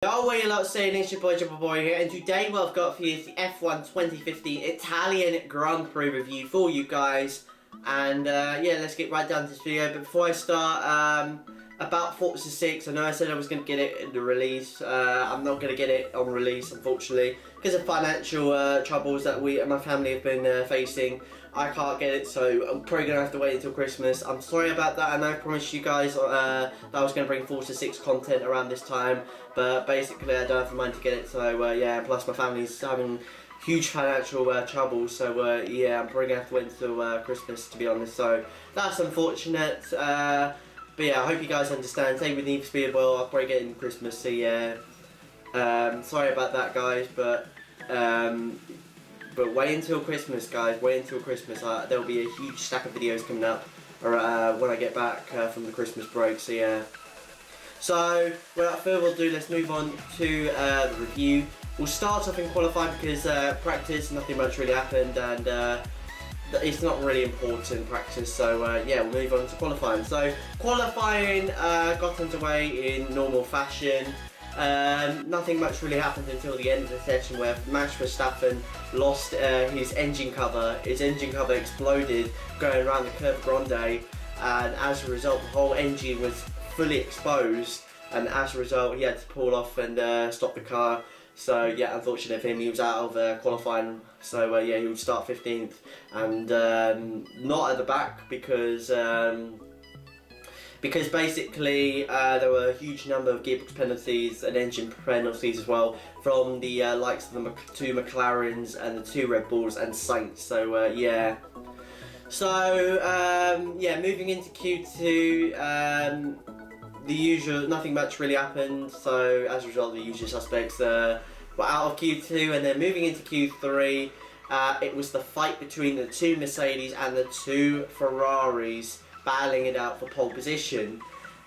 Yo, what you lot saying? It's your boy Jumper Boy here, and today what I've got for you is the F1 2015 Italian Grand Prix review for you guys. And yeah, let's get right down to this video. But before I start, about Forza 6, I know I said I was going to get it in the release. I'm not going to get it on release, unfortunately, because of financial troubles that we and my family have been facing. I can't get it, so I'm probably going to have to wait until Christmas. I'm sorry about that, and I promised you guys that I was going to bring Forza 6 content around this time, but basically I don't have the money to get it, so yeah, plus my family's having huge financial trouble, so yeah, I'm probably going to have to wait until Christmas, to be honest, so that's unfortunate. But yeah, I hope you guys understand. Same with Need for Speed as well. I'll probably get it in Christmas. So yeah, sorry about that, guys. But wait until Christmas, guys. Wait until Christmas. There'll be a huge stack of videos coming up, when I get back from the Christmas break. So yeah. So without further ado, let's move on to the review. We'll start off in qualifying because practice, nothing much really happened, and it's not really important practice, so yeah, we'll move on to qualifying. So qualifying got underway in normal fashion. Nothing much really happened until the end of the session, where Max Verstappen lost his engine cover. His engine cover exploded going around the Curve Grande, and as a result the whole engine was fully exposed, and as a result he had to pull off and stop the car. So yeah, unfortunate for him, he was out of qualifying, so yeah, he would start 15th, and not at the back because basically there were a huge number of gearbox penalties and engine penalties as well from the likes of the two McLarens and the two Red Bulls and Saints, so yeah. So yeah, moving into Q2, the usual, nothing much really happened, so as a result the usual suspects were out of Q2, and then moving into Q3, it was the fight between the two Mercedes and the two Ferraris battling it out for pole position.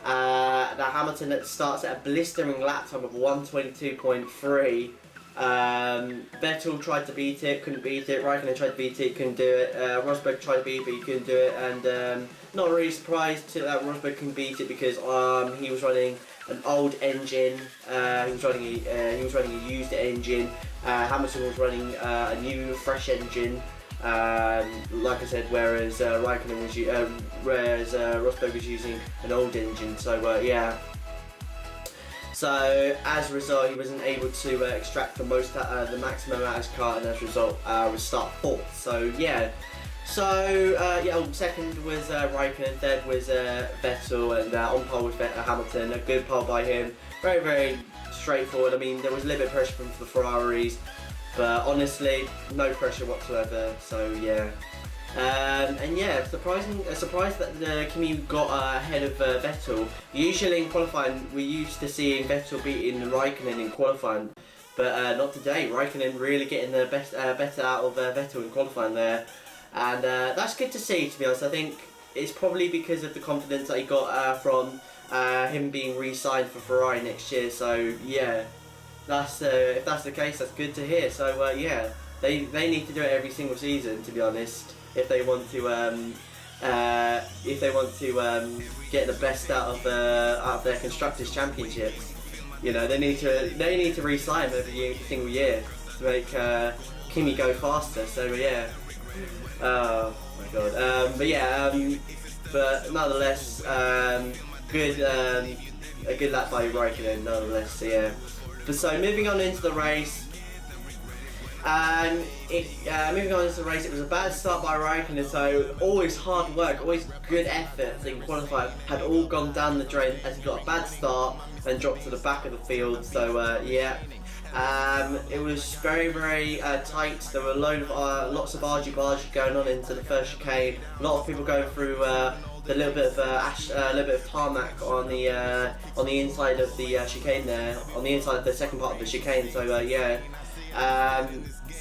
Now Hamilton starts at a blistering lap time of 1:22.3. Vettel tried to beat it, couldn't beat it. Raikkonen tried to beat it, couldn't do it. Rosberg tried to beat it, but he couldn't do it. And not really surprised that Rosberg couldn't beat it because he was running an old engine. He was running a used engine. Hamilton was running a new, fresh engine. Like I said, whereas Raikkonen was Rosberg was using an old engine. So yeah. So as a result, he wasn't able to extract the maximum out of his car, and as a result, was start fourth. So yeah. So yeah, second was Raikkonen, third was Vettel, and on pole was Hamilton. A good pole by him. Very, very straightforward. I mean, there was a little bit of pressure from the Ferraris, but honestly, no pressure whatsoever. So yeah. And yeah, surprised that Kimi got ahead of Vettel. Usually in qualifying, we're used to seeing Vettel beating Raikkonen in qualifying, but not today. Raikkonen really getting the better out of Vettel in qualifying there, and that's good to see, to be honest. I think it's probably because of the confidence that he got from him being re-signed for Ferrari next year. So yeah, that's if that's the case, that's good to hear. So yeah, they need to do it every single season, to be honest, if they want to get the best out of their constructors' championships. You know, they need to re-sign him every single year to make Kimi go faster. So yeah, oh my god. But yeah, but nonetheless, a good lap by Raikkonen nonetheless. So yeah. But so moving on into the race. Moving on into the race, it was a bad start by Raikkonen, so always hard work, always good effort in qualifying had all gone down the drain as he got a bad start and dropped to the back of the field. So yeah, it was very, very tight. There were lots of argy-bargy going on into the first chicane. A lot of people going through the little bit of tarmac on the inside of the chicane there, on the inside of the second part of the chicane. So yeah.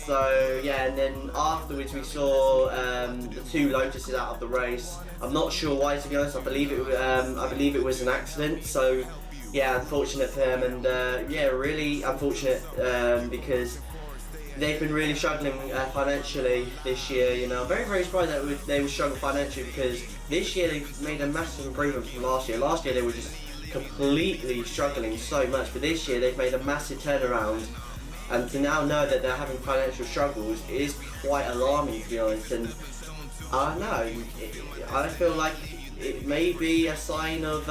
So yeah, and then afterwards we saw the two Lotuses out of the race. I'm not sure why, to be honest. I believe it was an accident. So yeah, unfortunate for them, and yeah, really unfortunate because they've been really struggling financially this year. You know, very, very surprised that they were struggling financially, because this year they've made a massive improvement from last year. Last year they were just completely struggling so much, but this year they've made a massive turnaround, and to now know that they're having financial struggles is quite alarming, to be honest. And I don't know, I feel like it may be a sign of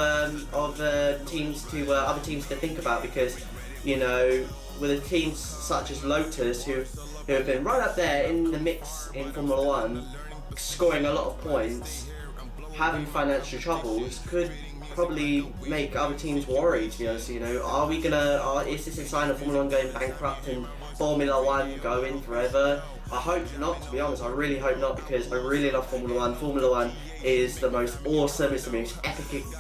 teams to other teams to think about, because with the teams such as Lotus who have been right up there in the mix in Formula One, scoring a lot of points, having financial troubles could probably make other teams worried, to be honest. Is this a sign of Formula One going bankrupt and Formula One going forever? I hope not, to be honest. I really hope not, because I really love Formula One. Formula One is the most awesome, it's the most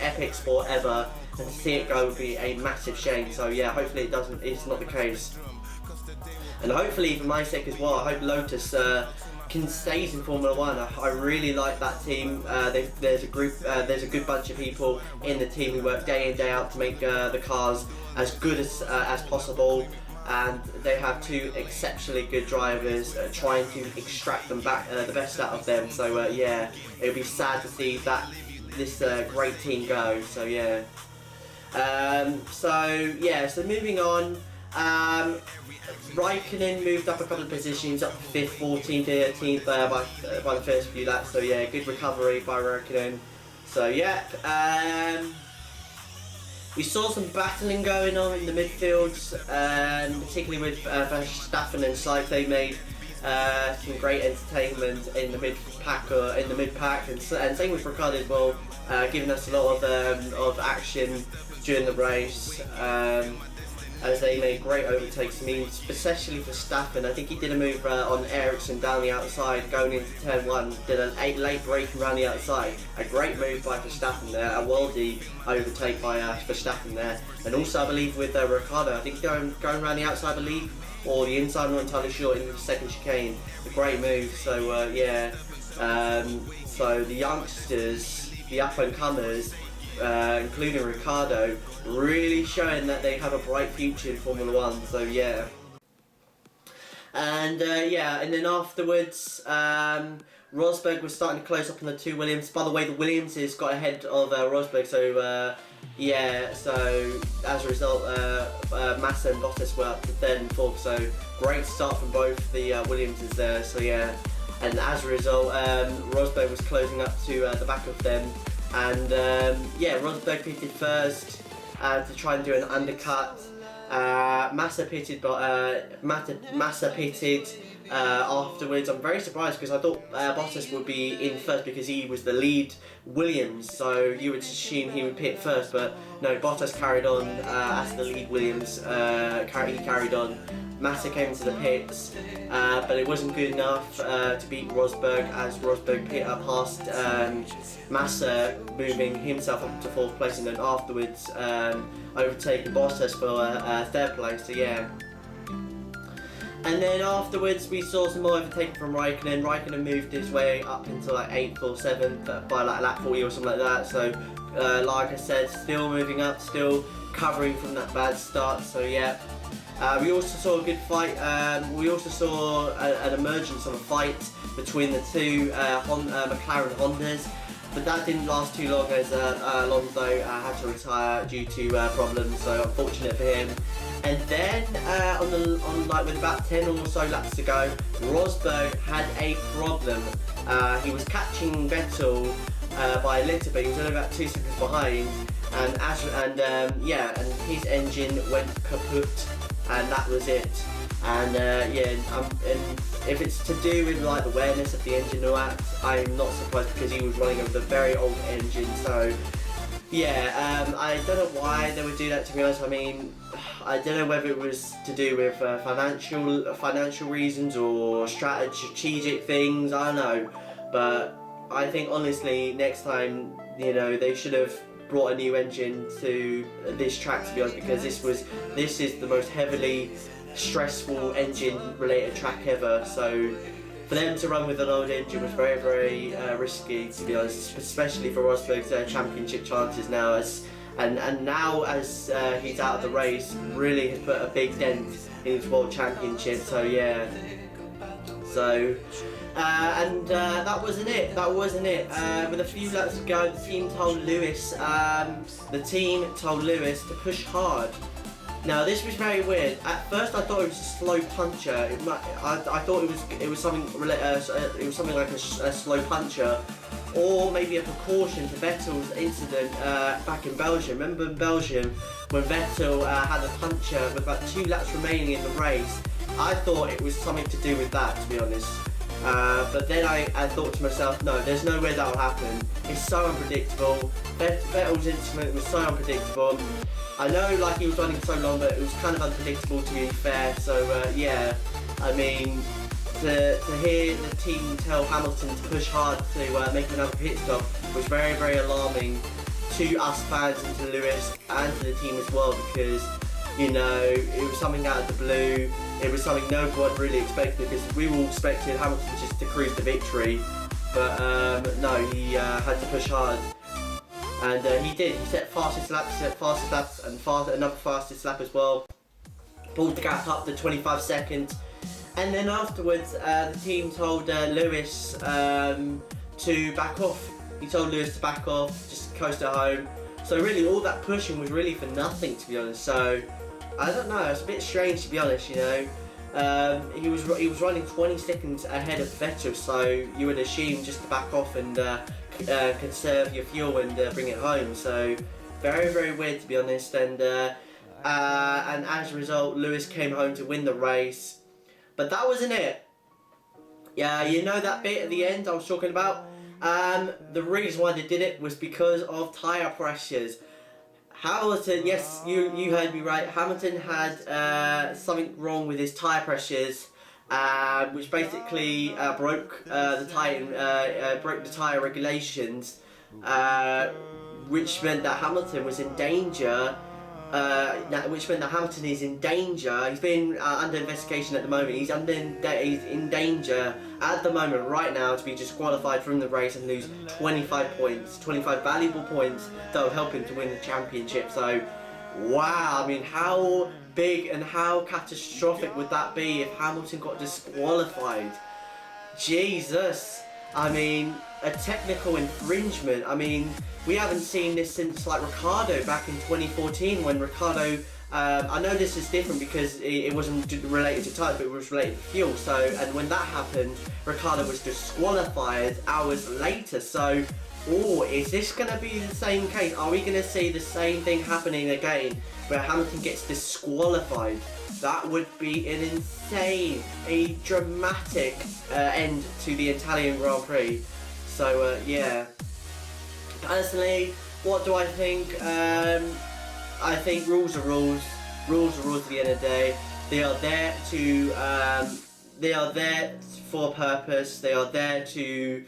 epic sport ever, and to see it go would be a massive shame. So yeah, hopefully it's not the case. And hopefully for my sake as well, I hope Lotus can stay in Formula One. I really like that team. There's a good bunch of people in the team who work day in day out to make the cars as good as possible, and they have two exceptionally good drivers trying to extract them back the best out of them. So yeah, it would be sad to see this great team go. So yeah. So moving on. Raikkonen moved up a couple of positions, up to 5th, 14th, 13th by the first few laps. So yeah, good recovery by Raikkonen. So yeah, we saw some battling going on in the midfields, particularly with Verstappen and Sainz. They made some great entertainment in the mid-pack, and same with Ricciardo as well, giving us a lot of action during the race. As they made great overtakes. I mean, especially for Verstappen, I think he did a move on Ericsson down the outside going into turn 1, did a late braking around the outside. A great move by Verstappen there, a worldy overtake by Verstappen there. And also I believe with Ricciardo, I think going around the outside, I believe, or the inside, I'm not entirely sure, in the second chicane. A great move. So yeah, so the youngsters, the up-and-comers, including Ricciardo, really showing that they have a bright future in Formula One. So yeah, and and then afterwards, Rosberg was starting to close up on the two Williams. By the way, the Williamses got ahead of Rosberg, so yeah, so as a result, Massa and Bottas were up to 3rd and 4th. So great start from both the Williamses there. So yeah, and as a result, Rosberg was closing up to the back of them. And yeah, Rosberg pitted first to try and do an undercut. Massa pitted, but Massa pitted afterwards. I'm very surprised, because I thought Bottas would be in first because he was the lead Williams, so you would assume he would pit first, but no, Bottas carried on as the lead Williams. He carried on. Massa came to the pits, but it wasn't good enough to beat Rosberg, as Rosberg pit up past Massa, moving himself up to 4th place, and then afterwards overtaking Bottas for 3rd place. So yeah. And then afterwards we saw some more overtaking from Raikkonen. Raikkonen moved his way up into like 8th or 7th by like lap 40 or something like that. So like I said, still moving up, still recovering from that bad start. So yeah. We also saw a good fight. We also saw an emergence of a fight between the two McLaren Hondas, but that didn't last too long, as Alonso had to retire due to problems. So unfortunate for him. And then with about 10 or so laps to go, Rosberg had a problem. He was catching Vettel by a little bit. He was only about 2 seconds behind, and his engine went kaput. And that was it. And and if it's to do with like the awareness of the engine or that, I'm not surprised, because he was running with a very old engine. So yeah, I don't know why they would do that, to be honest. I mean, I don't know whether it was to do with financial reasons or strategic things. I don't know, but I think honestly, next time, they should have brought a new engine to this track, to be honest, because this is the most heavily stressful engine related track ever. So for them to run with an old engine was very, very risky, to be honest, especially for Rosberg's championship chances now, and now as he's out of the race, really has put a big dent in his world championship. So yeah, so That wasn't it. That wasn't it. With a few laps to go, the team told Lewis to push hard. Now this was very weird. At first I thought it was a slow puncher. I thought it was something like a slow puncher, or maybe a precaution to Vettel's incident back in Belgium. Remember in Belgium when Vettel had a puncher with about 2 laps remaining in the race? I thought it was something to do with that, to be honest. But then I thought to myself, no, there's no way that will happen. It's so unpredictable. Vettel's incident was so unpredictable. I know, like, he was running so long, but it was kind of unpredictable, to be fair. So yeah, I mean, to hear the team tell Hamilton to push hard to make another pit stop was very, very alarming to us fans and to Lewis and to the team as well, because, you know, it was something out of the blue. It was something no one really expected, because we all expected Hamilton just to cruise to victory, but no, he had to push hard. And he did. He set fastest laps, and another fastest lap as well. Pulled the gap up to 25 seconds. And then afterwards, the team told Lewis to back off. He told Lewis to back off, just coast at home. So really, all that pushing was really for nothing, to be honest. So I don't know. It's a bit strange, to be honest. You know, he was running 20 seconds ahead of Vettel, so you would assume just to back off and conserve your fuel and bring it home. So very, very weird, to be honest. And as a result, Lewis came home to win the race. But that wasn't it. Yeah, you know that bit at the end I was talking about? The reason why they did it was because of tyre pressures. Hamilton, yes, you heard me right. Hamilton had something wrong with his tyre pressures, which basically broke the tyre regulations, which meant that Hamilton was in danger. Which meant that Hamilton is in danger. He's been under investigation at the moment. He's in danger at the moment right now to be disqualified from the race and lose 25 points, 25 valuable points that will help him to win the championship. So, wow, I mean, how big and how catastrophic would that be if Hamilton got disqualified? Jesus, I mean, a technical infringement. I mean, we haven't seen this since like Ricciardo back in 2014 when Ricciardo, I know this is different because it wasn't related to tyres, but it was related to fuel. So, and when that happened, Ricciardo was disqualified hours later. So, is this going to be the same case? Are we going to see the same thing happening again where Hamilton gets disqualified? That would be an insane, a dramatic end to the Italian Grand Prix. So, yeah. Personally, what do I think? I think rules are rules. Rules are rules at the end of the day. They are there for a purpose. They are there to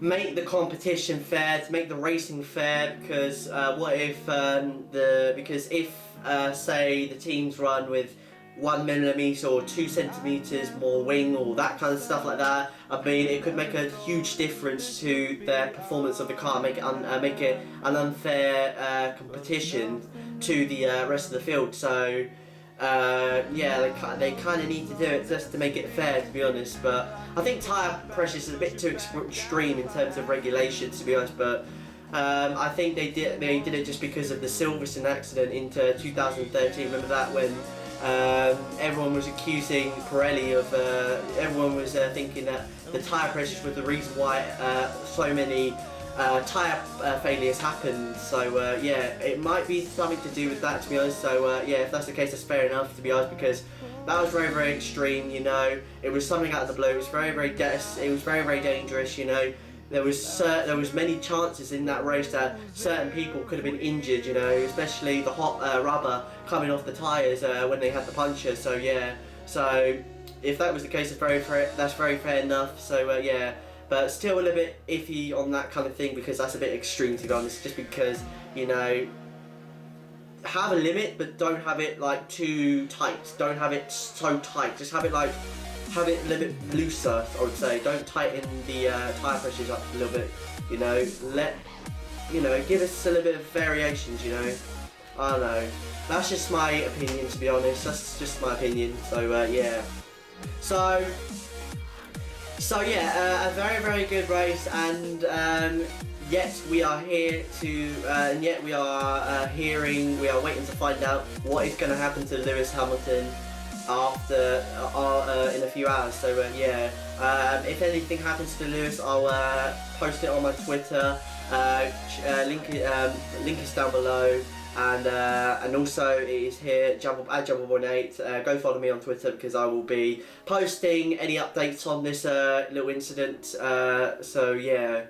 make the competition fair, to make the racing fair. Because what if say the teams run with 1 millimeter or 2 centimeters more wing or that kind of stuff like that, I mean, it could make a huge difference to the performance of the car, make it an unfair competition to the rest of the field. So yeah, they kind of need to do it just to make it fair, to be honest. But I think tyre pressures is a bit too extreme in terms of regulations, to be honest. But I think they did it just because of the Silverstone accident in 2013. Remember that, when everyone was accusing Pirelli of, everyone was thinking that the tyre pressures were the reason why so many tyre failures happened. So yeah, it might be something to do with that, to be honest. So yeah, if that's the case, that's fair enough, to be honest, because that was very, very extreme. You know, it was something out of the blue. It was very, very dangerous. You know, there was many chances in that race that certain people could have been injured, you know, especially the hot rubber coming off the tyres when they had the puncture. So yeah, so if that was the case, that's very fair enough. So yeah, but still a little bit iffy on that kind of thing, because that's a bit extreme, to be honest. Just because, you know, have a limit, but don't have it like too tight. Don't have it so tight. Just have it a little bit looser, I would say. Don't tighten the tyre pressures up a little bit, you know. Give us a little bit of variations, you know. I don't know. That's just my opinion, to be honest. That's just my opinion. So yeah. So So yeah, a very, very good race, and yet we are here to, and yet we are we are waiting to find out what is going to happen to Lewis Hamilton after in a few hours. So yeah, if anything happens to Lewis, I'll post it on my Twitter. Link is down below, and also it is here at Jumble18. Go follow me on Twitter because I will be posting any updates on this little incident. So yeah,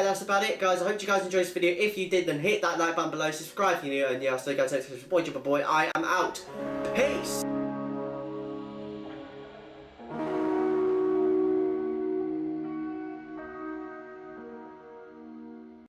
that's about it, guys. I hope you guys enjoyed this video. If you did, then hit that like button below, subscribe if you're new, and yeah, so guys, it's your boy Jumble Boy. I am out. Peace.